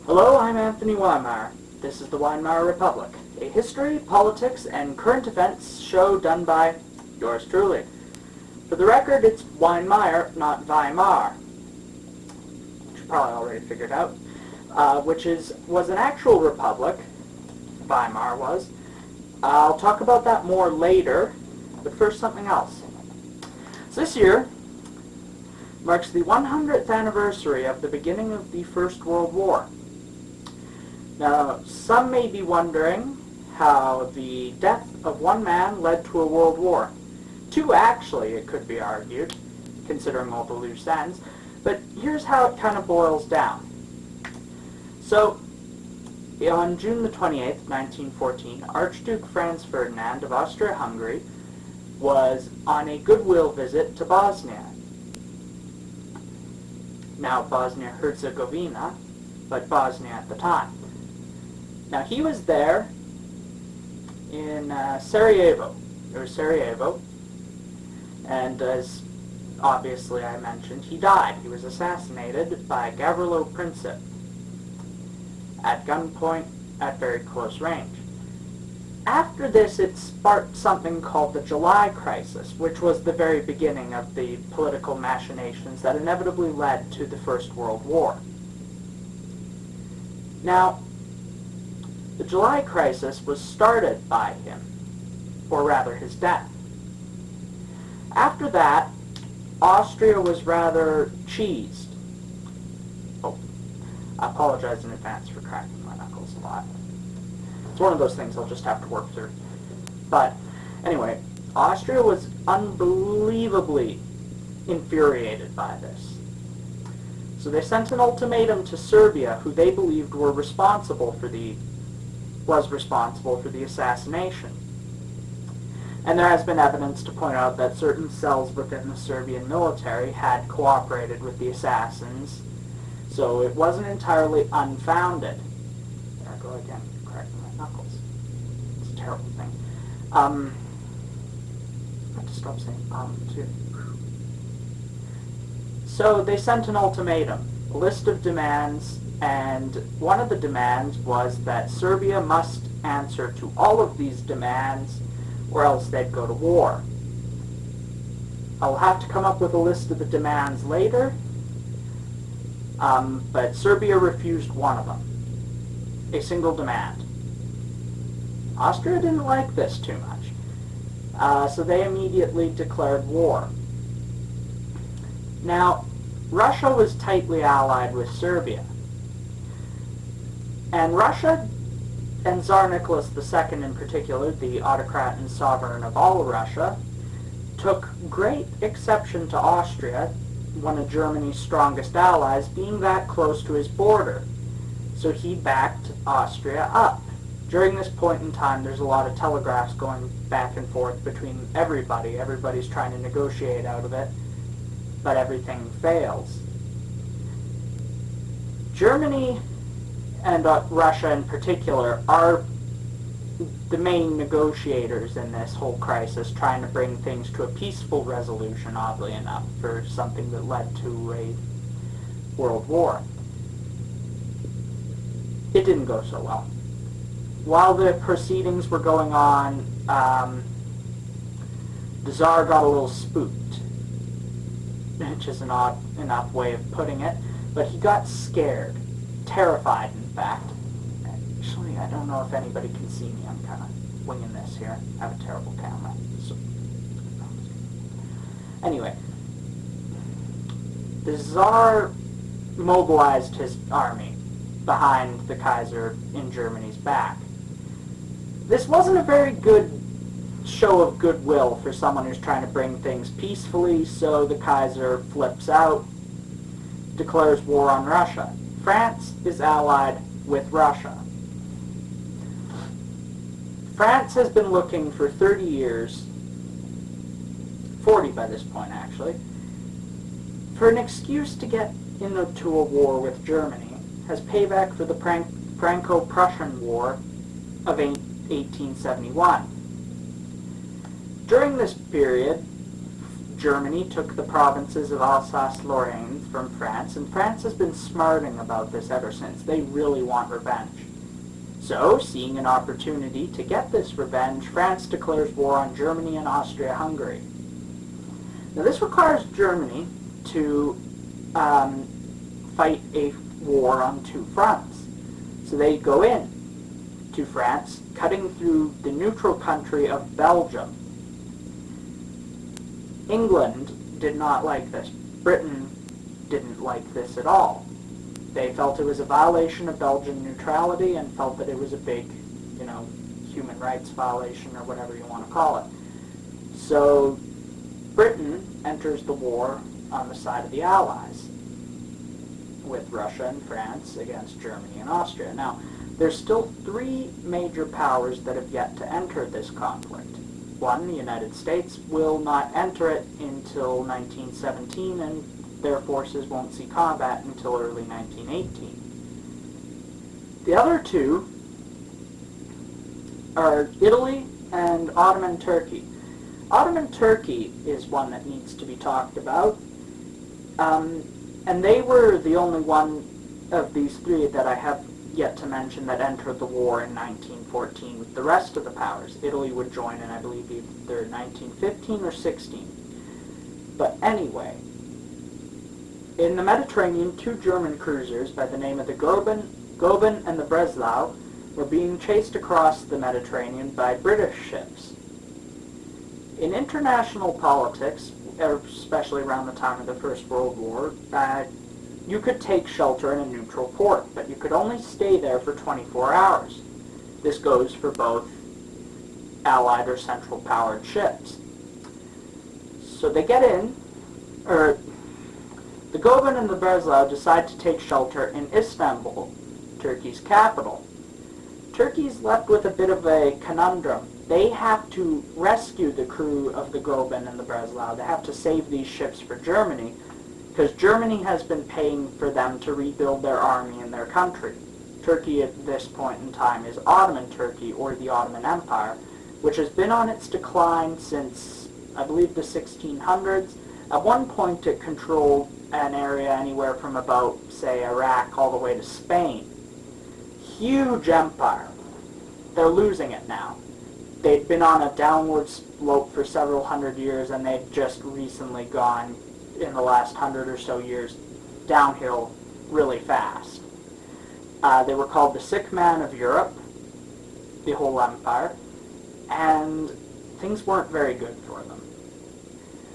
Hello, I'm Anthony Weimar. This is the Weimar Republic, a history, politics, and current events show done by yours truly. For the record, it's Weimar, not Weimar, which you probably already figured out, which was an actual republic. Weimar was. I'll talk about that more later, but first something else. So this year marks the 100th anniversary of the beginning of the First World War. Now, some may be wondering how the death of one man led to a world war. Two, actually, it could be argued, considering all the loose ends, but here's how it kind of boils down. So, on June the 28th, 1914, Archduke Franz Ferdinand of Austria-Hungary was on a goodwill visit to Bosnia. Now Bosnia-Herzegovina, but Bosnia at the time. Now he was there in Sarajevo, and as obviously I mentioned, he died. He was assassinated by Gavrilo Princip at gunpoint at very close range. After this, it sparked something called the July Crisis, which was the very beginning of the political machinations that inevitably led to the First World War. Now, the July Crisis was started by him, or rather his death. After that, Austria was rather cheesed. Oh, I apologize in advance for cracking my knuckles a lot. It's one of those things I'll just have to work through. But anyway, Austria was unbelievably infuriated by this. So they sent an ultimatum to Serbia, who they believed was responsible for the assassination. And there has been evidence to point out that certain cells within the Serbian military had cooperated with the assassins, so it wasn't entirely unfounded. There I go again, cracking my knuckles. It's a terrible thing. I have to stop saying too. So they sent an ultimatum, a list of demands, and one of the demands was that Serbia must answer to all of these demands or else they'd go to war. I'll have to come up with a list of the demands later, but Serbia refused one of them, a single demand. Austria didn't like this too much, so they immediately declared war. Now, Russia was tightly allied with Serbia, and Russia and Tsar Nicholas II in particular, the autocrat and sovereign of all Russia, took great exception to Austria, one of Germany's strongest allies, being that close to his border. So he backed Austria up. During this point in time, there's a lot of telegraphs going back and forth between everybody. Everybody's trying to negotiate out of it, but everything fails. Germany and Russia in particular are the main negotiators in this whole crisis, trying to bring things to a peaceful resolution, oddly enough, for something that led to a world war. It didn't go so well. While the proceedings were going on, the Tsar got a little spooked, which is an odd enough way of putting it, but he got scared, terrified in fact. Actually, I don't know if anybody can see me. I'm kind of winging this here. I have a terrible camera. So. Anyway, the Tsar mobilized his army behind the Kaiser in Germany's back. This wasn't a very good show of goodwill for someone who's trying to bring things peacefully, so the Kaiser flips out, declares war on Russia. France is allied with Russia. France has been looking for 30 years, 40 by this point actually, for an excuse to get into a war with Germany as payback for the Franco-Prussian War of 1871. During this period, Germany took the provinces of Alsace-Lorraine from France, and France has been smarting about this ever since. They really want revenge. So, seeing an opportunity to get this revenge, France declares war on Germany and Austria-Hungary. Now, this requires Germany to fight a war on two fronts. So they go in to France, cutting through the neutral country of Belgium. England did not like this. Britain didn't like this at all. They felt it was a violation of Belgian neutrality and felt that it was a big, human rights violation or whatever you want to call it. So Britain enters the war on the side of the Allies, with Russia and France against Germany and Austria. Now, there's still three major powers that have yet to enter this conflict. One, the United States, will not enter it until 1917, and their forces won't see combat until early 1918. The other two are Italy and Ottoman Turkey. Ottoman Turkey is one that needs to be talked about, and they were the only one of these three that I have yet to mention that entered the war in 1914 with the rest of the powers. Italy would join in, I believe, either 1915 or 16. But anyway, in the Mediterranean, two German cruisers by the name of the Goeben and the Breslau were being chased across the Mediterranean by British ships. In international politics, especially around the time of the First World War, you could take shelter in a neutral port, but you could only stay there for 24 hours. This goes for both Allied or Central powered ships. So they get in, the Goeben and the Breslau decide to take shelter in Istanbul, Turkey's capital. Turkey's left with a bit of a conundrum. They have to rescue the crew of the Goeben and the Breslau. They have to save these ships for Germany, because Germany has been paying for them to rebuild their army and their country. Turkey at this point in time is Ottoman Turkey, or the Ottoman Empire, which has been on its decline since, I believe, the 1600s. At one point it controlled an area anywhere from about, say, Iraq all the way to Spain. Huge empire. They're losing it now. They'd been on a downward slope for several hundred years, and they've just recently gone, in the last 100 or so years, downhill really fast. They were called the sick man of Europe, the whole empire, and things weren't very good for them.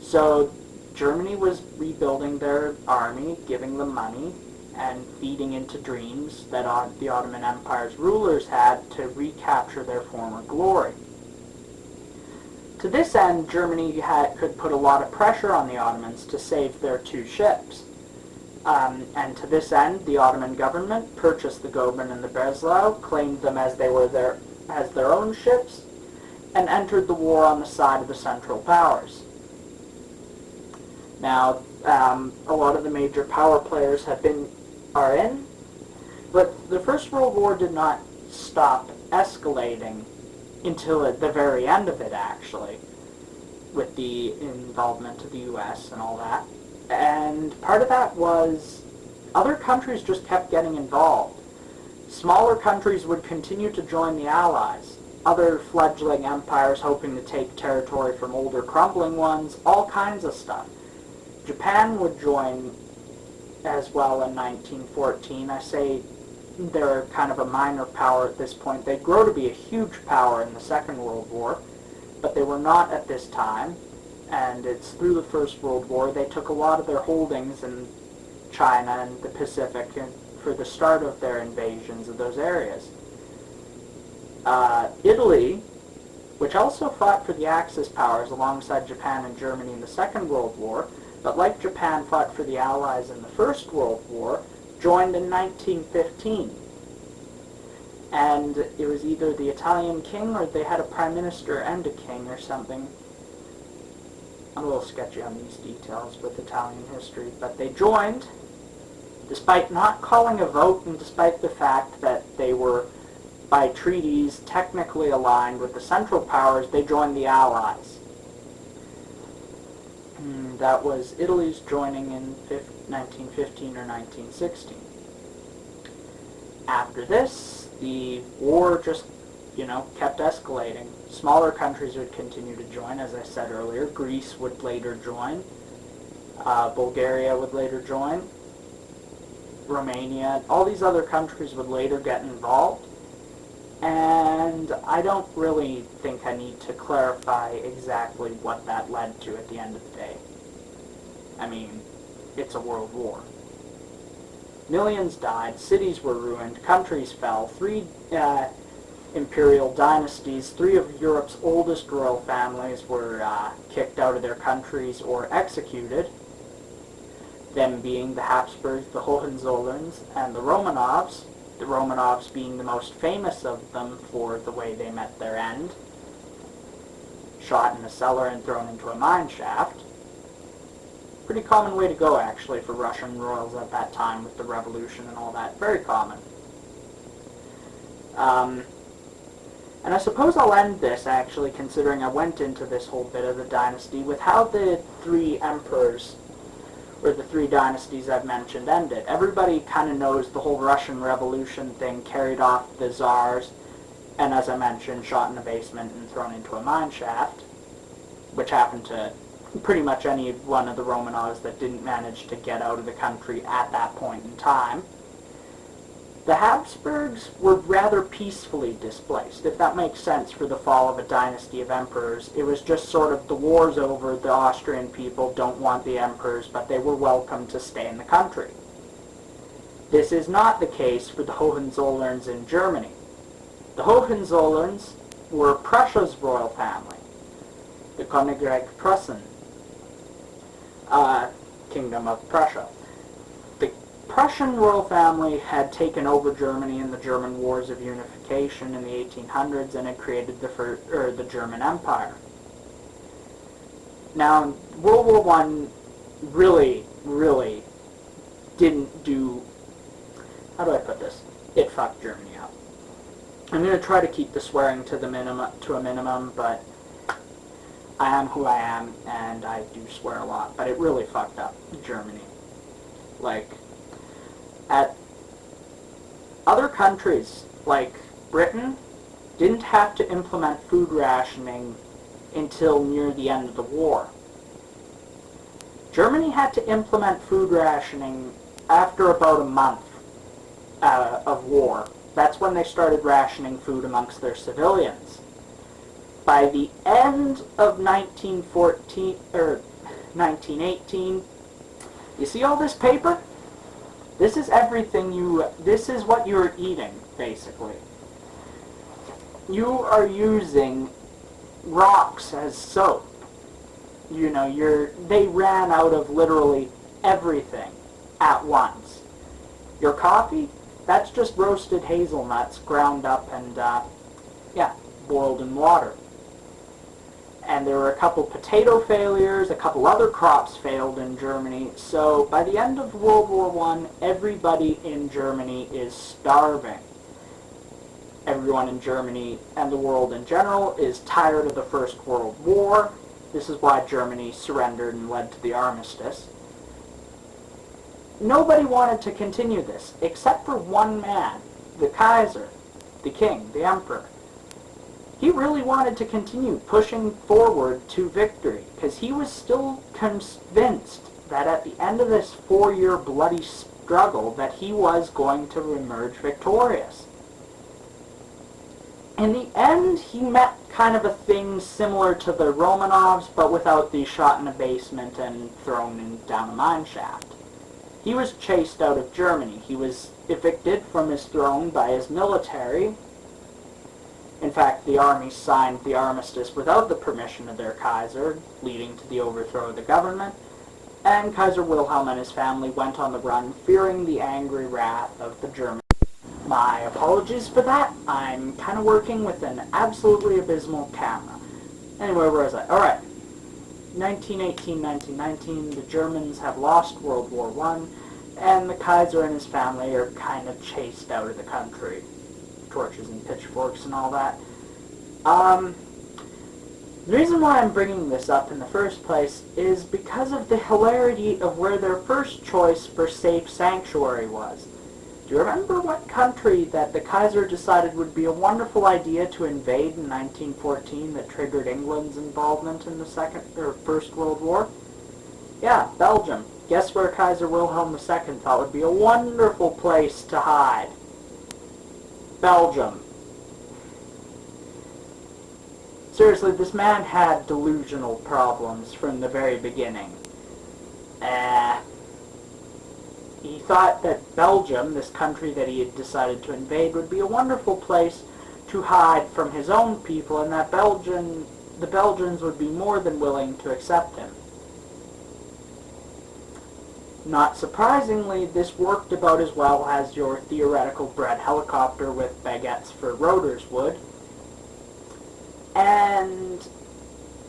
So Germany was rebuilding their army, giving them money, and feeding into dreams that the Ottoman Empire's rulers had to recapture their former glory. To this end, Germany could put a lot of pressure on the Ottomans to save their two ships. And to this end, the Ottoman government purchased the Goeben and the Breslau, claimed them as their own ships, and entered the war on the side of the Central Powers. Now, a lot of the major power players are in, but the First World War did not stop escalating until at the very end of it, actually, with the involvement of the U.S. and all that. And part of that was other countries just kept getting involved. Smaller countries would continue to join the Allies. Other fledgling empires hoping to take territory from older crumbling ones, all kinds of stuff. Japan would join as well in 1914. I say they're kind of a minor power at this point. They'd grow to be a huge power in the Second World War, but they were not at this time, and it's through the First World War they took a lot of their holdings in China and the Pacific for the start of their invasions of those areas. Italy, which also fought for the Axis powers alongside Japan and Germany in the Second World War, but like Japan fought for the Allies in the First World War, joined in 1915. And it was either the Italian king or they had a prime minister and a king or something. I'm a little sketchy on these details with Italian history, but they joined despite not calling a vote and despite the fact that they were, by treaties, technically aligned with the Central Powers. They joined the Allies. that was Italy's joining in 1915 or 1916. After this, the war just, kept escalating. Smaller countries would continue to join, as I said earlier. Greece would later join. Bulgaria would later join. Romania, all these other countries would later get involved. And I don't really think I need to clarify exactly what that led to at the end of the day. I mean, it's a world war. Millions died, cities were ruined, countries fell, 3 imperial dynasties, 3 of Europe's oldest royal families were kicked out of their countries or executed, them being the Habsburgs, the Hohenzollerns, and the Romanovs being the most famous of them for the way they met their end, shot in a cellar and thrown into a mine shaft. Pretty common way to go, actually, for Russian royals at that time with the revolution and all that. Very common. And I suppose I'll end this, actually, considering I went into this whole bit of the dynasty, with how the 3 emperors, or the 3 dynasties I've mentioned, ended. Everybody kind of knows the whole Russian Revolution thing carried off the czars, and as I mentioned, shot in a basement and thrown into a mine shaft, which happened to pretty much any one of the Romanovs that didn't manage to get out of the country at that point in time. The Habsburgs were rather peacefully displaced, if that makes sense for the fall of a dynasty of emperors. It was just sort of the war's over, the Austrian people don't want the emperors, but they were welcome to stay in the country. This is not the case for the Hohenzollerns in Germany. The Hohenzollerns were Prussia's royal family, the Königreich Preußen, Kingdom of Prussia. The Prussian royal family had taken over Germany in the German Wars of Unification in the 1800s and had created the German Empire. Now, World War I really, really didn't do, how do I put this? It fucked Germany up. I'm going to try to keep the swearing to a minimum, but I am who I am, and I do swear a lot, but it really fucked up Germany. Like, at other countries, like Britain, didn't have to implement food rationing until near the end of the war. Germany had to implement food rationing after about a month of war. That's when they started rationing food amongst their civilians. By the end of 1918, you see all this paper? This is everything this is what you're eating, basically. You are using rocks as soap. They ran out of literally everything at once. Your coffee? That's just roasted hazelnuts ground up and, boiled in water. And there were a couple potato failures, a couple other crops failed in Germany. So by the end of World War I, everybody in Germany is starving. Everyone in Germany and the world in general is tired of the First World War. This is why Germany surrendered and led to the armistice. Nobody wanted to continue this, except for one man, the Kaiser, the king, the emperor. He really wanted to continue pushing forward to victory, because he was still convinced that at the end of this 4-year bloody struggle that he was going to emerge victorious. In the end, he met kind of a thing similar to the Romanovs, but without the shot in a basement and thrown down a mine shaft. He was chased out of Germany. He was evicted from his throne by his military. In fact, the army signed the armistice without the permission of their Kaiser, leading to the overthrow of the government, and Kaiser Wilhelm and his family went on the run, fearing the angry wrath of the Germans. My apologies for that. I'm kind of working with an absolutely abysmal camera. Anyway, where was I? Alright. 1918, 1919, the Germans have lost World War I, and the Kaiser and his family are kind of chased out of the country. Torches and pitchforks and all that. The reason why I'm bringing this up in the first place is because of the hilarity of where their first choice for safe sanctuary was. Do you remember what country that the Kaiser decided would be a wonderful idea to invade in 1914 that triggered England's involvement in the First World War? Yeah, Belgium. Guess where Kaiser Wilhelm II thought would be a wonderful place to hide? Belgium. Seriously, this man had delusional problems from the very beginning. He thought that Belgium, this country that he had decided to invade, would be a wonderful place to hide from his own people, and that the Belgians would be more than willing to accept him. Not surprisingly, this worked about as well as your theoretical bread helicopter with baguettes for rotors would. And,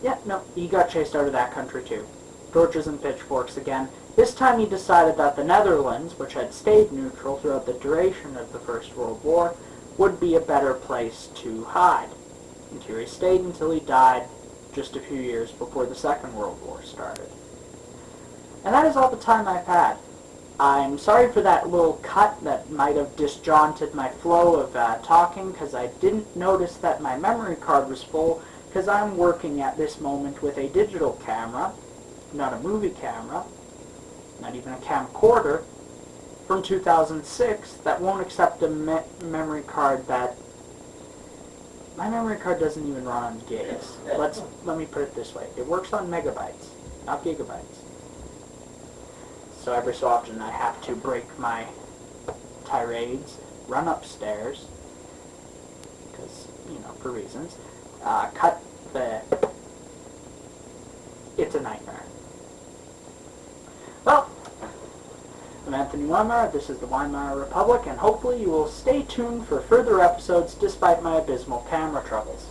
yeah, no, he got chased out of that country too. Torches and pitchforks again. This time he decided that the Netherlands, which had stayed neutral throughout the duration of the First World War, would be a better place to hide. And here he stayed until he died just a few years before the Second World War started. And that is all the time I've had. I'm sorry for that little cut that might have disjointed my flow of talking, because I didn't notice that my memory card was full, because I'm working at this moment with a digital camera, not a movie camera, not even a camcorder, from 2006 that won't accept a memory card that... My memory card doesn't even run on gigs. Let me put it this way. It works on megabytes, not gigabytes. So every so often I have to break my tirades, run upstairs, because, for reasons, cut the... It's a nightmare. Well, I'm Anthony Weimar, this is the Weimar Republic, and hopefully you will stay tuned for further episodes despite my abysmal camera troubles.